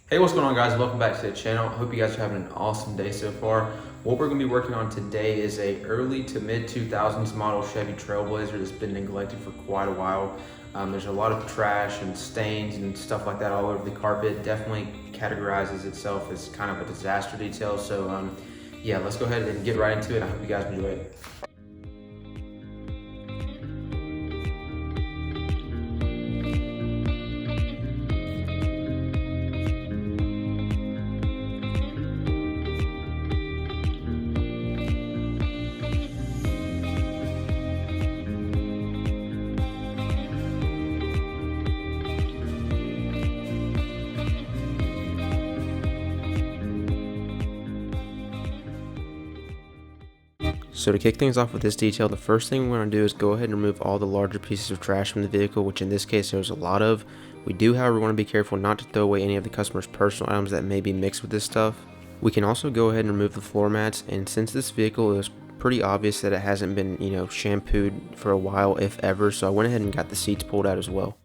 Hey, what's going on, guys? Welcome back to the channel. I hope you guys are having an awesome day so far. What we're going to be working on today is a early to mid 2000s model Chevy Trail Blazer that's been neglected for quite a while. There's a lot of trash and stains and stuff like that all over the carpet. Definitely categorizes itself as kind of a disaster detail. So yeah, let's go ahead and get right into it. I hope you guys enjoy it. So to kick things off with this detail, the first thing we want to do is go ahead and remove all the larger pieces of trash from the vehicle, which in this case there's a lot of. We do, however, want to be careful not to throw away any of the customer's personal items that may be mixed with this stuff. We can also go ahead and remove the floor mats, and since this vehicle is pretty obvious that it hasn't been, shampooed for a while, if ever, so I went ahead and got the seats pulled out as well.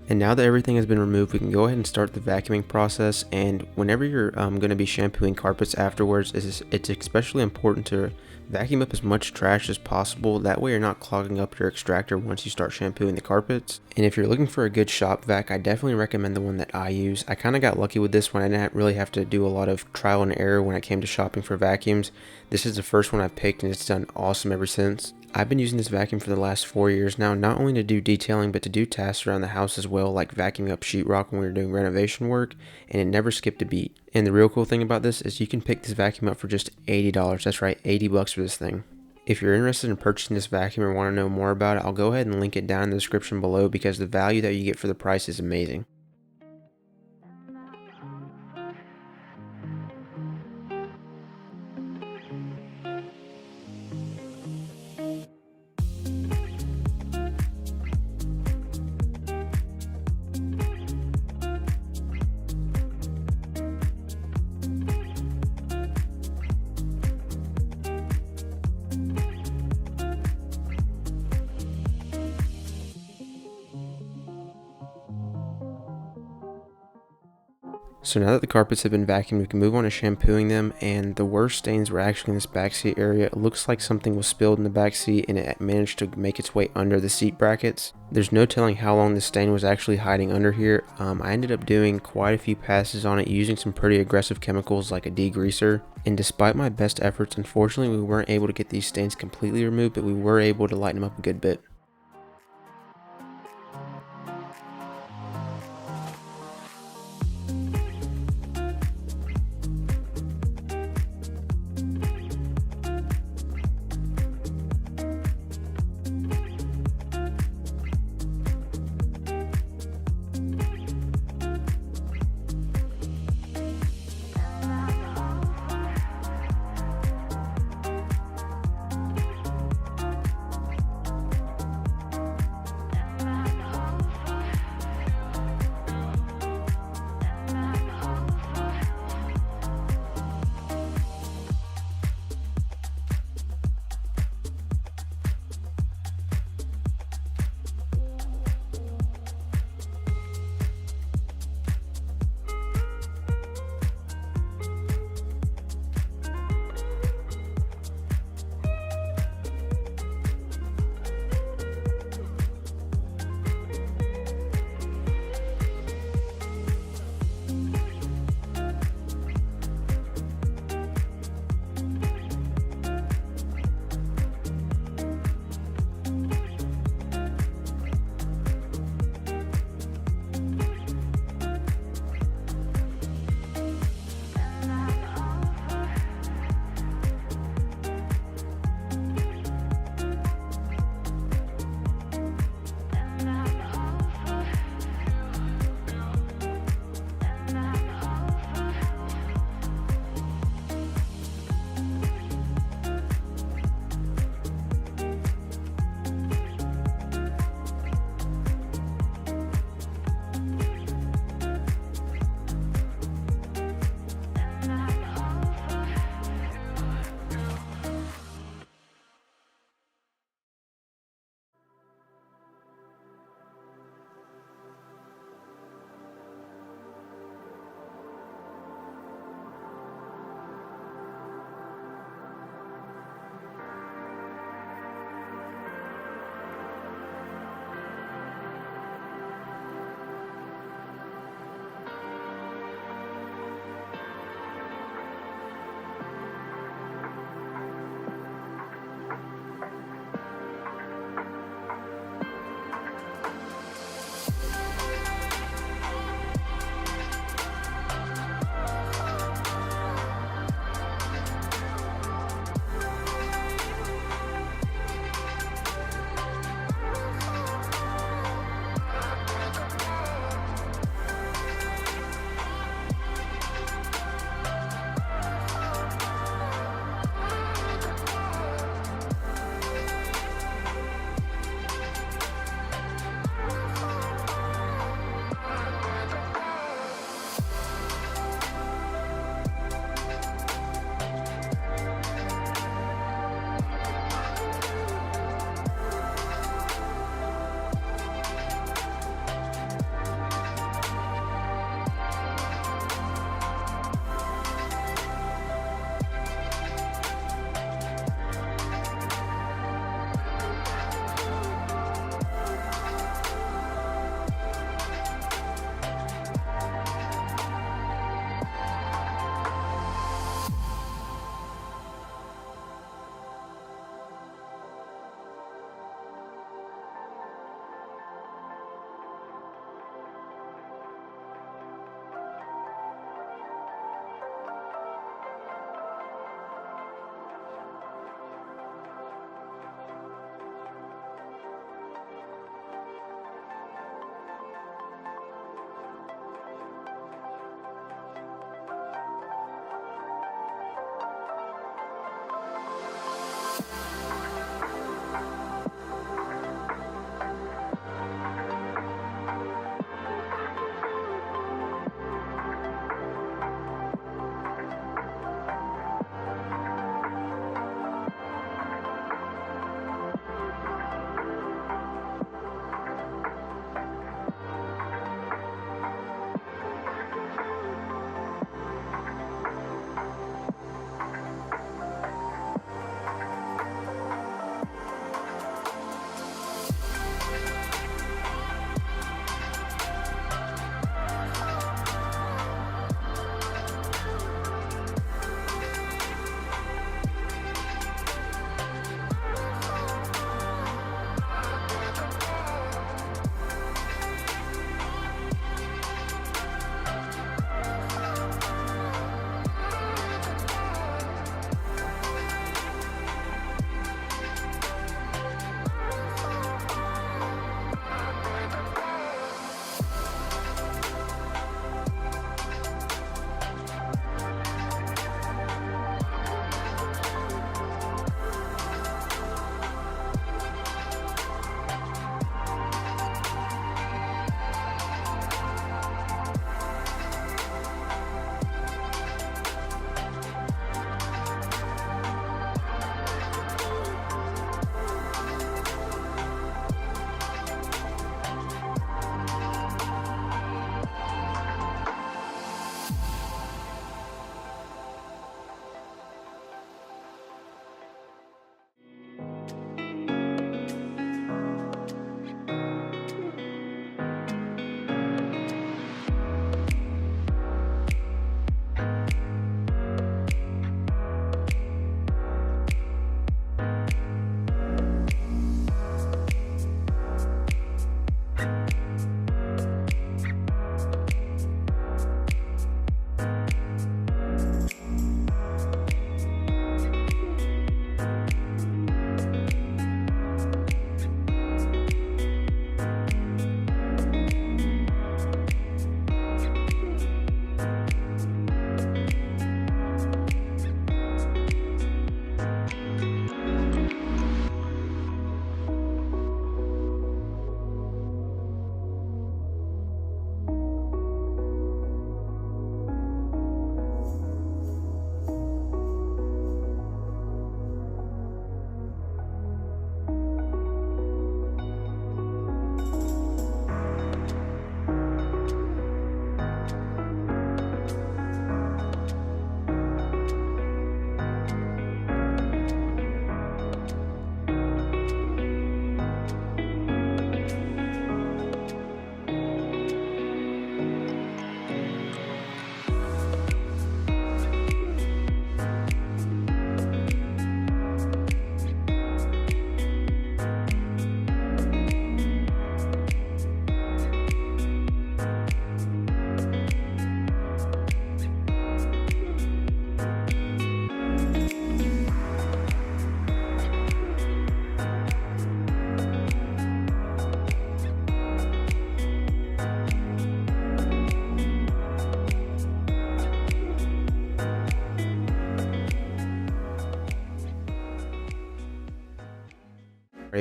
And now that everything has been removed, we can go ahead and start the vacuuming process. And whenever you're going to be shampooing carpets afterwards, it's especially important to vacuum up as much trash as possible. That way you're not clogging up your extractor once you start shampooing the carpets. And if you're looking for a good shop vac, I definitely recommend the one that I use. I kind of got lucky with this one. I didn't really have to do a lot of trial and error when it came to shopping for vacuums. This is the first one I picked and it's done awesome ever since. I've been using this vacuum for the last 4 years now, not only to do detailing, but to do tasks around the house as well, like vacuuming up sheetrock when we were doing renovation work, and it never skipped a beat. And the real cool thing about this is you can pick this vacuum up for just $80. That's right, 80 bucks for this thing. If you're interested in purchasing this vacuum or want to know more about it, I'll go ahead and link it down in the description below because the value that you get for the price is amazing. So now that the carpets have been vacuumed, we can move on to shampooing them, and the worst stains were actually in this backseat area. It looks like something was spilled in the backseat and it managed to make its way under the seat brackets. There's no telling how long the stain was actually hiding under here. I ended up doing quite a few passes on it using some pretty aggressive chemicals like a degreaser, and despite my best efforts, unfortunately we weren't able to get these stains completely removed, but we were able to lighten them up a good bit.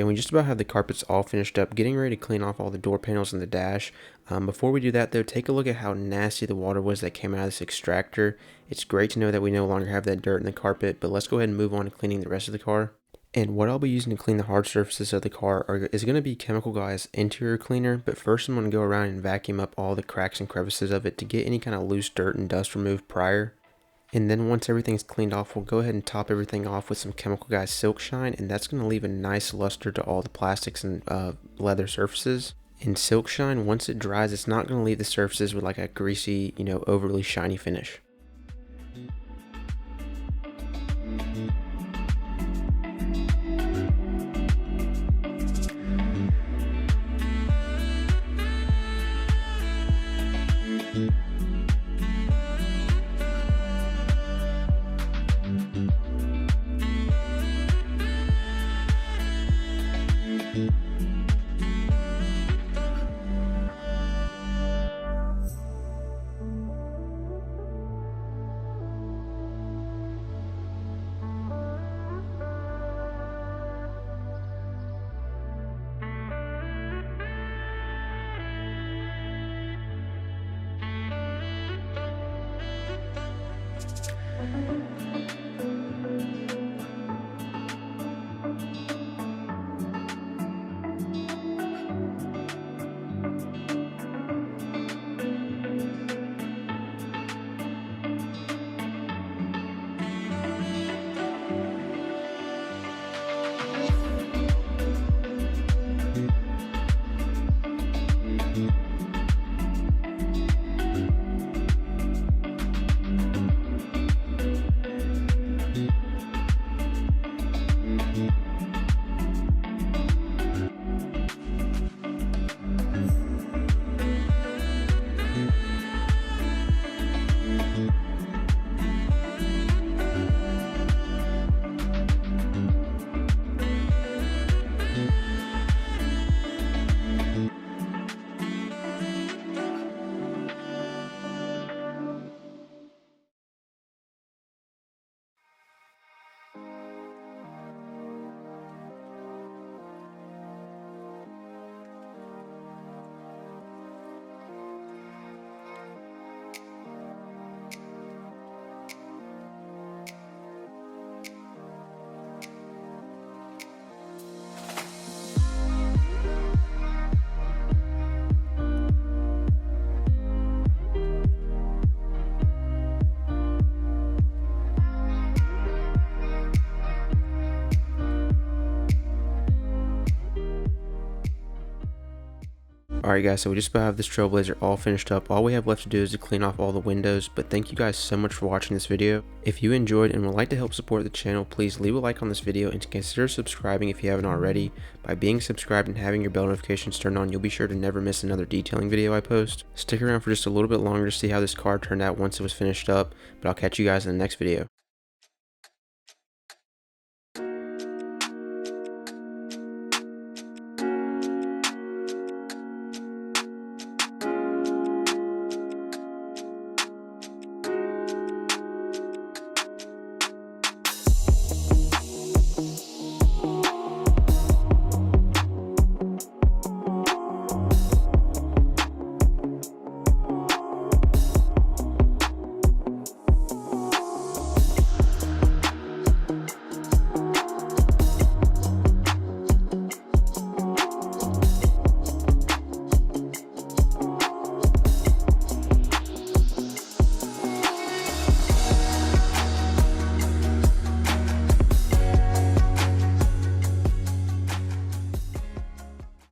and we just about have the carpets all finished up, getting ready to clean off all the door panels and the dash. Before we do that though, take a look at how nasty the water was that came out of this extractor. It's great to know that we no longer have that dirt in the carpet, but let's go ahead and move on to cleaning the rest of the car. And what I'll be using to clean the hard surfaces of the car is going to be Chemical Guy's interior cleaner, but first I'm going to go around and vacuum up all the cracks and crevices of it to get any kind of loose dirt and dust removed prior. And then once everything's cleaned off, we'll go ahead and top everything off with some Chemical Guy's Silk Shine, and that's going to leave a nice luster to all the plastics and leather surfaces. And Silk Shine, once it dries, it's not going to leave the surfaces with like a greasy, overly shiny finish. Alright guys, so we just about have this Trail Blazer all finished up. All we have left to do is to clean off all the windows, but thank you guys so much for watching this video. If you enjoyed and would like to help support the channel, please leave a like on this video and consider subscribing if you haven't already. By being subscribed and having your bell notifications turned on, you'll be sure to never miss another detailing video I post. Stick around for just a little bit longer to see how this car turned out once it was finished up, but I'll catch you guys in the next video.